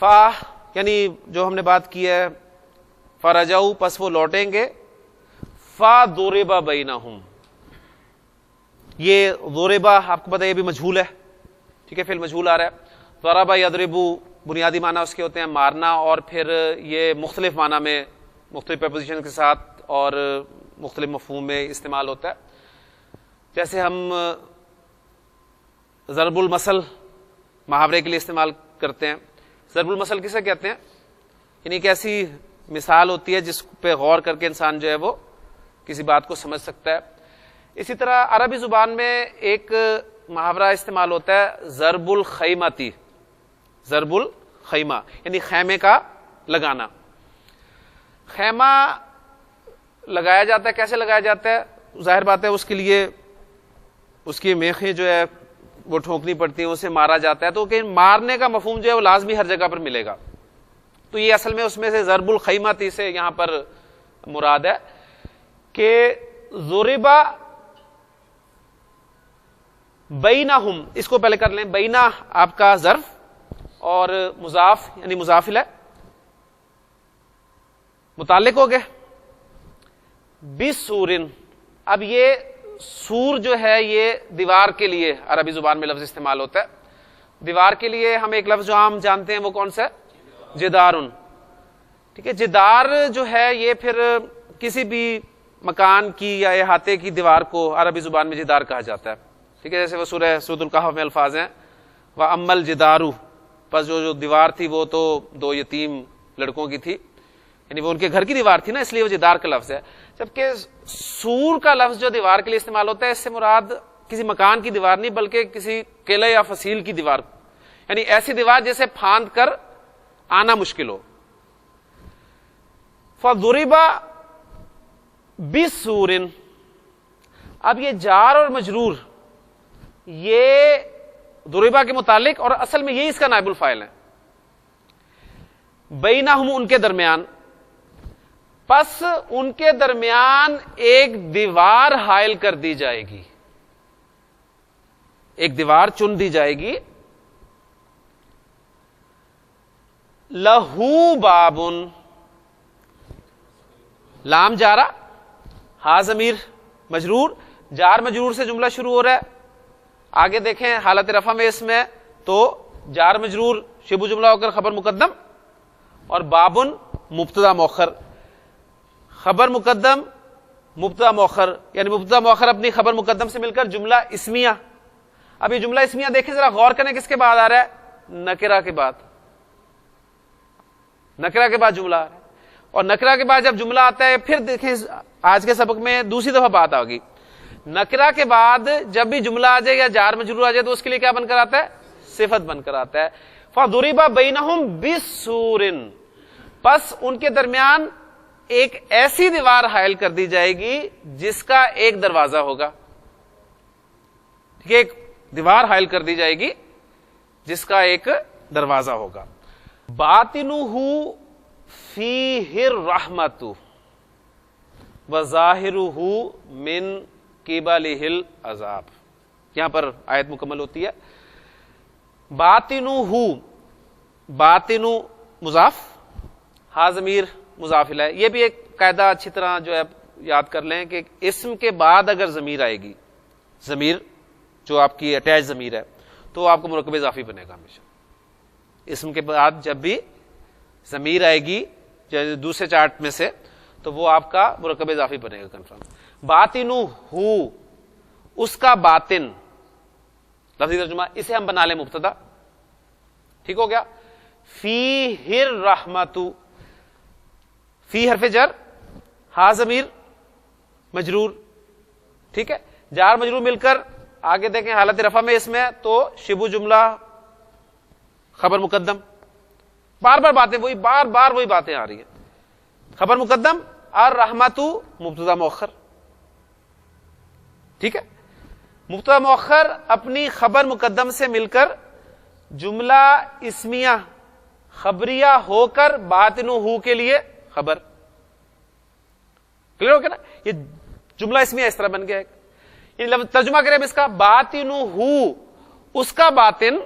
فا یعنی جو ہم نے بات کی ہے، فرجعوا پس وہ لوٹیں گے. فضرب بینہم، یہ ضرب آپ کو پتہ ہے یہ بھی مجہول ہے، ٹھیک ہے، فعل مجہول آ رہا ہے. ضرب یضرب بنیادی معنی اس کے ہوتے ہیں مارنا، اور پھر یہ مختلف معنی میں مختلف پریپوزیشن کے ساتھ اور مختلف مفہوم میں استعمال ہوتا ہے. جیسے ہم ضرب المثل محاورے کے لیے استعمال کرتے ہیں. ضرب المثل کسے کہتے ہیں؟ یعنی ایک ایسی مثال ہوتی ہے جس پہ غور کر کے انسان جو ہے وہ کسی بات کو سمجھ سکتا ہے. اسی طرح عربی زبان میں ایک محاورہ استعمال ہوتا ہے ضرب الخیمتی، ضرب الخیمہ یعنی خیمے کا لگانا. خیمہ لگایا جاتا ہے، کیسے لگایا جاتا ہے؟ ظاہر بات ہے اس کے لیے اس کی میخیں جو ہے وہ ٹھونکنی پڑتی ہیں، اسے مارا جاتا ہے، تو کہ مارنے کا مفہوم جو ہے وہ لازمی ہر جگہ پر ملے گا. تو یہ اصل میں اس میں سے ضرب الخیمتی سے یہاں پر مراد ہے کہ ضربا بینہم، اس کو پہلے کر لیں. بینا آپ کا ظرف اور مضاف یعنی مضاف الیہ متعلق ہو گئے. بسورن، اب یہ سور جو ہے یہ دیوار کے لیے عربی زبان میں لفظ استعمال ہوتا ہے. دیوار کے لیے ہم ایک لفظ جو عام جانتے ہیں وہ کون سا ہے؟ جدارن. ٹھیک ہے، جدار جو ہے یہ پھر کسی بھی مکان کی یا احاطے کی دیوار کو عربی زبان میں جدار کہا جاتا ہے. ٹھیک ہے، جیسے وہ سورہ الکہف میں الفاظ ہیں وَأَمَّا الْجِدَارُ، پس جو دیوار تھی وہ تو دو یتیم لڑکوں کی تھی، یعنی وہ ان کے گھر کی دیوار تھی نا، اس لیے وہ جدار کا لفظ ہے. جبکہ سور کا لفظ جو دیوار کے لیے استعمال ہوتا ہے اس سے مراد کسی مکان کی دیوار نہیں بلکہ کسی قلعے یا فصیل کی دیوار، یعنی ایسی دیوار جیسے پھاند کر آنا مشکل ہو. فَضُرِبَ بِسُورٍ، اب یہ جار اور مجرور یہ ضربہ کے متعلق اور اصل میں یہی اس کا نائب الفاعل ہے. بینہم ان کے درمیان، پس ان کے درمیان ایک دیوار حائل کر دی جائے گی، ایک دیوار چن دی جائے گی. لہو بابن، لام جارا، ہا ضمیر مجرور، جار مجرور سے جملہ شروع ہو رہا ہے. آگے دیکھیں حالت رفع میں اس میں تو جار مجرور شبہ جملہ ہو کر خبر مقدم، اور بابن مبتدا مؤخر، خبر مقدم مبتدا مؤخر، یعنی مبتدا مؤخر اپنی خبر مقدم سے مل کر جملہ اسمیہ. اب یہ جملہ اسمیہ دیکھیں ذرا غور کریں کس کے بعد آ رہا ہے؟ نکرہ کے بعد. نکرہ کے بعد جملہ آ رہا ہے، اور نکرہ کے بعد جب جملہ آتا ہے پھر دیکھیں آج کے سبق میں دوسری دفعہ بات ہوگی. نکرہ کے بعد جب بھی جملہ آ جائے یا جار مجرور آ جائے تو اس کے لیے کیا بن کر آتا ہے؟ صفت بن کر آتا ہے. فَضُرِبَ بَيْنَهُمْ بِسُورٍ، پس ان کے درمیان ایک ایسی دیوار حائل کر دی جائے گی جس کا ایک دروازہ ہوگا. ایک دیوار حائل کر دی جائے گی جس کا ایک دروازہ ہوگا. باطنہ فیہ الرحمۃ، وَظَاهِرُهُ مِن قِبَلِهِ الْعَذَابِ. یہاں پر آیت مکمل ہوتی ہے. باطنُهُ، باطن مضاف، ہا ضمیر مضاف الیہ. یہ بھی ایک قاعدہ اچھی طرح جو ہے یاد کر لیں کہ اسم کے بعد اگر ضمیر آئے گی، ضمیر جو آپ کی اٹیچ ضمیر ہے، تو آپ کو مرکب اضافی بنے گا ہمیشہ. اسم کے بعد جب بھی ضمیر آئے گی دوسرے چارٹ میں سے، تو وہ آپ کا مرکب اضافی بنے گا کنفرم. باطنُهُ، اس کا باطن، لفظی ترجمہ اسے ہم بنا لیں مبتدا. ٹھیک ہو گیا. فیہ الرحمۃ، فی حرف جر، ہا ضمیر مجرور. ٹھیک ہے. جار مجرور مل کر آگے دیکھیں حالت رفع میں اس میں تو شبہ جملہ خبر مقدم. بار بار باتیں وہی، بار بار وہی باتیں آ رہی ہیں. خبر مقدم، الرحمۃ مبتدا مؤخر. ٹھیک ہے. مبتدا مؤخر اپنی خبر مقدم سے مل کر جملہ اسمیہ خبریہ ہو کر باطنُہ کے لیے خبر. کلیئر ہو گیا نا. یہ جملہ اسمیہ اس طرح بن گیا. ترجمہ کریں اس کا، باطنُہ، اس کا باطن،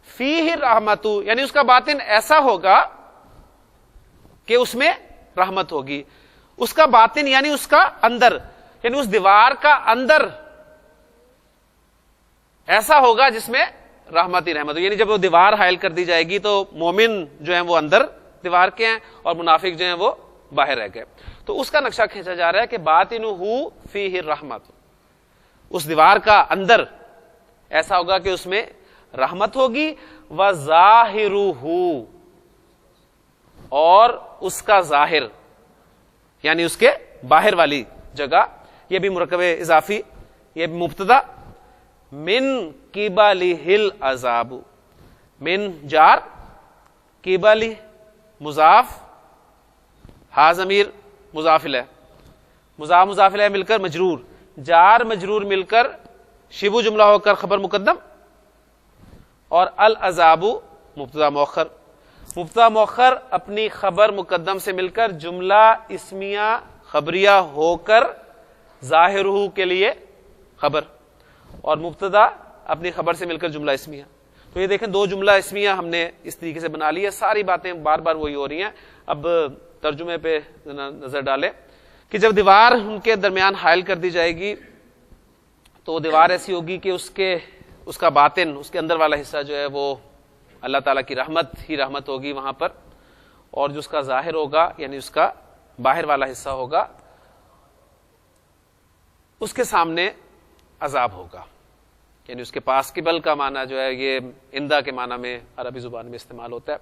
فیہ الرحمۃ، یعنی اس کا باطن ایسا ہوگا کہ اس میں رحمت ہوگی. اس کا باطن یعنی اس کا اندر، یعنی اس دیوار کا اندر ایسا ہوگا جس میں رحمت ہی رحمت. یعنی جب وہ دیوار حائل کر دی جائے گی تو مومن جو ہیں وہ اندر دیوار کے ہیں اور منافق جو ہیں وہ باہر رہ گئے. تو اس کا نقشہ کھینچا جا رہا ہے کہ باطنُہ فیہ الرحمۃ، اس دیوار کا اندر ایسا ہوگا کہ اس میں رحمت ہوگی. وَظَاهِرُهُ، اور اس کا ظاہر یعنی اس کے باہر والی جگہ، یہ بھی مرکب اضافی، یہ بھی مبتدا. من قبلہ العذاب، من جار، قبلہ مضاف، ہا ضمیر مضاف الیہ، مضاف مضاف الیہ مل کر مجرور، جار مجرور مل کر شبہ جملہ ہو کر خبر مقدم، اور العذاب مبتدا مؤخر. مبتدا مؤخر اپنی خبر مقدم سے مل کر جملہ اسمیہ خبریہ ہو کر ظاہرہ کے لیے خبر، اور مبتدا اپنی خبر سے مل کر جملہ اسمیہ. تو یہ دیکھیں دو جملہ اسمیہ ہم نے اس طریقے سے بنا لی ہے. ساری باتیں بار بار وہی ہو رہی ہیں. اب ترجمے پہ نظر ڈالیں کہ جب دیوار ان کے درمیان حائل کر دی جائے گی تو دیوار ایسی ہوگی کہ اس کا باطن، اس کے اندر والا حصہ جو ہے وہ اللہ تعالیٰ کی رحمت ہی رحمت ہوگی وہاں پر، اور جو اس کا ظاہر ہوگا یعنی اس کا باہر والا حصہ ہوگا اس کے سامنے عذاب ہوگا. یعنی اس کے پاس، قبل کا معنی جو ہے یہ اندہ کے معنی میں عربی زبان میں استعمال ہوتا ہے.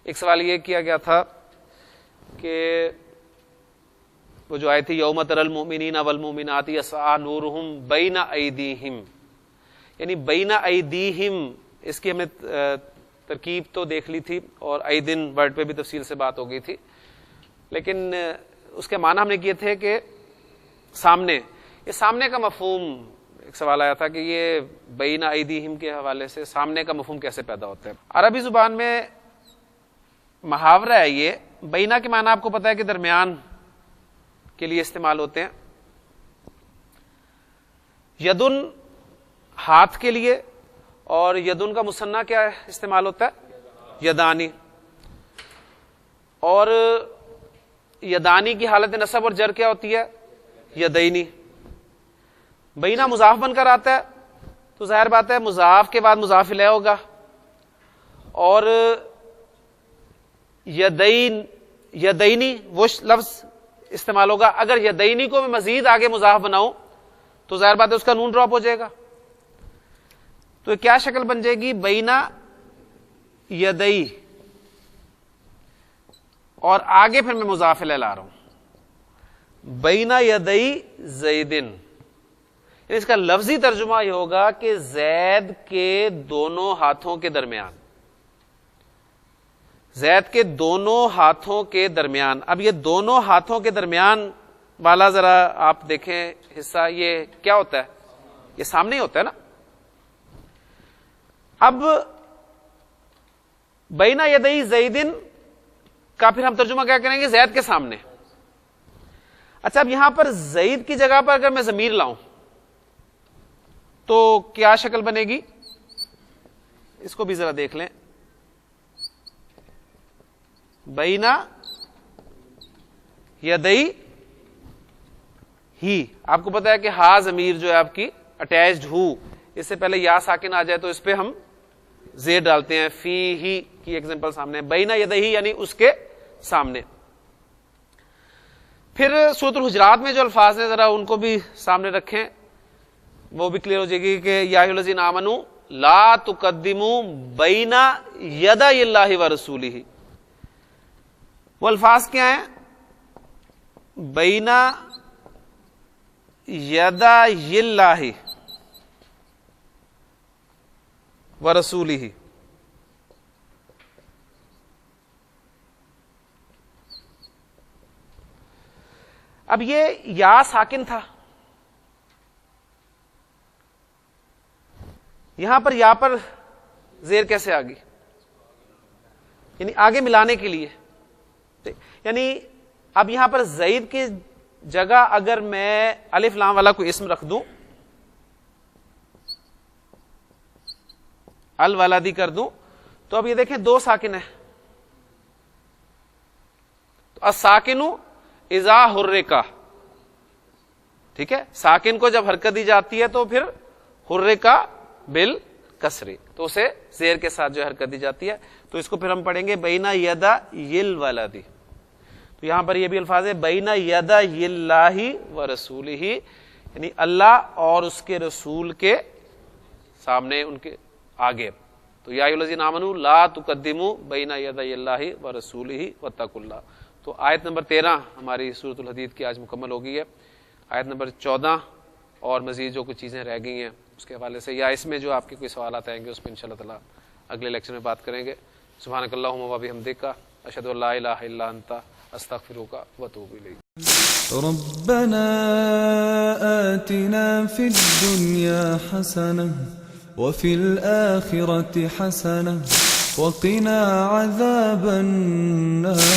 ایک سوال یہ کیا گیا تھا کہ وہ جو آیت تھی یوم تری المؤمنین والمؤمنات یسعی نورہم بین ایدیہم، یعنی بین ایدیہم، اس کی ہم نے ترکیب تو دیکھ لی تھی اور ایدن ورڈ پہ بھی تفصیل سے بات ہو گئی تھی، لیکن اس کے معنی ہم نے کیے تھے کہ سامنے. یہ سامنے کا مفہوم، ایک سوال آیا تھا کہ یہ بین ایدیہم کے حوالے سے سامنے کا مفہوم کیسے پیدا ہوتا ہے. عربی زبان میں محاورہ ہے یہ. بینا کے معنی آپ کو پتا ہے کہ درمیان کے لیے استعمال ہوتے ہیں. یدن ہاتھ کے لیے، اور یدن کا مثنیٰ کیا استعمال ہوتا ہے؟ یدانی. اور یدانی کی حالت نصب اور جر کیا ہوتی ہے؟ یدینی. بینا مضاف بن کر آتا ہے تو ظاہر بات ہے مضاف کے بعد مضاف الیہ ہوگا، اور یدینی وہ لفظ استعمال ہوگا. اگر یدینی کو میں مزید آگے مضاف بناؤں تو ظاہر بات ہے اس کا نون ڈراپ ہو جائے گا. تو کیا شکل بن جائے گی؟ بینا یدئی، اور آگے پھر میں مضاف الیہ لا رہا ہوں، بینا یدئی زیدن. اس کا لفظی ترجمہ یہ ہوگا کہ زید کے دونوں ہاتھوں کے درمیان، زید کے دونوں ہاتھوں کے درمیان. اب یہ دونوں ہاتھوں کے درمیان والا ذرا آپ دیکھیں حصہ، یہ کیا ہوتا ہے؟ یہ سامنے ہی ہوتا ہے نا. اب بینا یدئی زیدن کا پھر ہم ترجمہ کیا کریں گے؟ زید کے سامنے. اچھا اب یہاں پر زید کی جگہ پر اگر میں ضمیر لاؤں تو کیا شکل بنے گی؟ اس کو بھی ذرا دیکھ لیں. بینا یدئی ہی، آپ کو پتا ہے کہ ہا ضمیر جو ہے آپ کی اٹیچڈ ہو، اس سے پہلے یا ساکن آ جائے تو اس پہ ہم زیر ڈالتے ہیں. فی ہی کی ایگزامپل سامنے، بینا یدئی یعنی اس کے سامنے. پھر سورۃ الحجرات میں جو الفاظ ہیں ذرا ان کو بھی سامنے رکھیں، وہ بھی کلیئر ہو جائے گی کہ یا ایھا الذین آمنوا لا تقدموا بین یدی اللہ ورسولہ. وہ الفاظ کیا ہیں؟ بین یدی اللہ ورسولہ. اب یہ یا ساکن تھا، یہاں پر یا پر زیر کیسے آ گئی؟ یعنی آگے ملانے کے لیے. یعنی اب یہاں پر زید کی جگہ اگر میں الف لام والا کوئی اسم رکھ دوں، الولدی کر دوں، تو اب یہ دیکھیں دو ساکن ہیں. تو الساکن اذا حرکا، ٹھیک ہے، ساکن کو جب حرکت دی جاتی ہے تو پھر حرکا بالکسری، تو اسے زیر کے ساتھ جو حرکت دی جاتی ہے. تو اس کو پھر ہم پڑھیں گے بینا یدا یل ولدی. تو یہاں پر یہ بھی الفاظ ہے بینا یدا اللہ ورسولہ، یعنی اللہ اور اس کے رسول کے سامنے، ان کے آگے. تو یا ایھا الذین آمنوا لا تقدموا بین یدی اللہ ورسولہ واتقوا اللہ. تو آیت نمبر 13 ہماری سورۃ الحدید کی آج مکمل ہو گئی ہے. آیت نمبر 14 اور مزید جو کچھ چیزیں رہ گئی ہیں اس کے حوالے سے یا اس میں جو آپ کے کوئی سوالات آئیں گے اس پہ انشاءاللہ تعالی اگلے لیکچر میں بات کریں گے. سبحانک اللہم و بحمدک، اشہد ان لا الہ الا انت، استغفرک و اتوب الیک. ربنا آتنا في الدنيا حسنة وفي الآخرة حسنة وقنا عذاب النار.